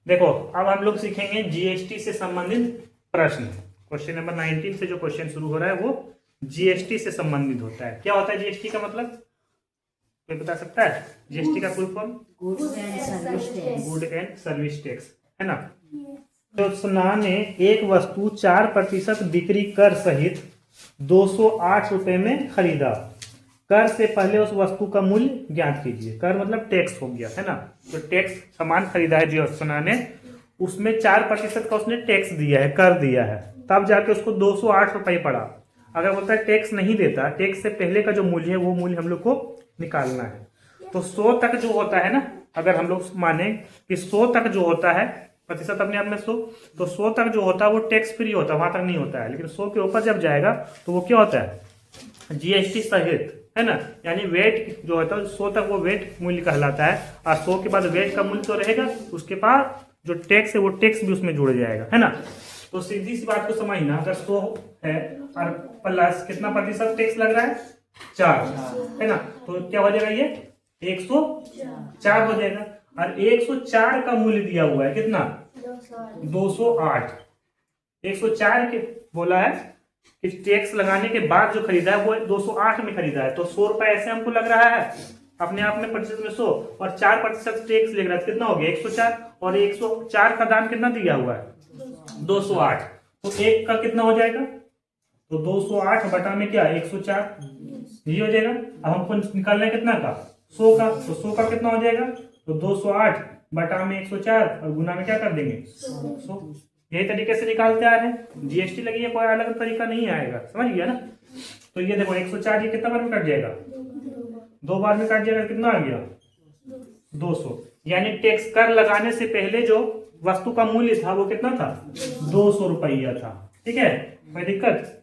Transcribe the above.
देखो अब हम लोग सीखेंगे जीएसटी से संबंधित प्रश्न। क्वेश्चन नंबर 19 से जो क्वेश्चन शुरू हो रहा है वो जीएसटी से संबंधित होता है। क्या होता है जीएसटी का मतलब, कोई बता सकता है? जीएसटी का full form good and service tax है ना। ज्योत्सना ने एक वस्तु 4% बिक्री कर सहित 208 रुपए में खरीदा। कर से पहले उस वस्तु का मूल्य ज्ञात कीजिए। कर मतलब टैक्स हो गया है ना। तो टैक्स सामान खरीदा है ज्योत्सना ने, उसमें 4% का उसने टैक्स दिया है, कर दिया है, तब जाके उसको 208 रुपये पड़ा। अगर बोलता है टैक्स नहीं देता, टैक्स से पहले का जो मूल्य है वो मूल्य हम लोग को निकालना है। तो 100 तक जो होता है ना, अगर हम लोग माने कि 100 तक जो होता है प्रतिशत अपने आप में 100, तो 100 तक जो होता है वो टैक्स फ्री होता है, वहां तक नहीं होता है। लेकिन 100 के ऊपर जब जाएगा तो वो क्या होता है, जीएसटी सहित है ना। यानी वेट जो होता है 100 तक वो वेट मूल्य कहलाता है, और 100 के बाद वेट का मूल्य तो रहेगा, उसके बाद जो टैक्स है वो टैक्स भी उसमें जुड़ जाएगा है ना। तो सीधी सी बात को समझना, अगर 100 है और प्लस कितना प्रतिशत टैक्स लग रहा है 4 है ना, तो क्या हो जाएगा ये 104 हो जाएगा। और 104 का मूल्य दिया हुआ है कितना 208। 104 के बोला है कि टैक्स लगाने के बाद जो खरीदा है वो 208 में खरीदा है। तो 100 रुपए ऐसे हमको लग रहा है अपने आप में प्रतिशत में 100, और 4% टैक्स लग रहा है, कितना हो गया 104। और 104 का दाम कितना दिया हुआ है 208। तो एक का कितना हो जाएगा, तो 208 बटा में क्या 104, ये हो जाएगा। अब हमको निकालना है कितना का 100 का, तो 100 का कितना हो जाएगा, तो 208 बटा में 104 और गुना में क्या कर देंगे 100। यही तरीके से निकालते आ रहे हैं। जीएसटी लगी है, कोई अलग तरीका नहीं आएगा, समझ गया ना। तो ये देखो 104 ये कितना बार में कट जाएगा, 2 बार में कट जाएगा, कितना आ गया 200। यानी टैक्स कर लगाने से पहले जो वस्तु का मूल्य था वो कितना था 200 रुपया था। ठीक है, कोई दिक्कत?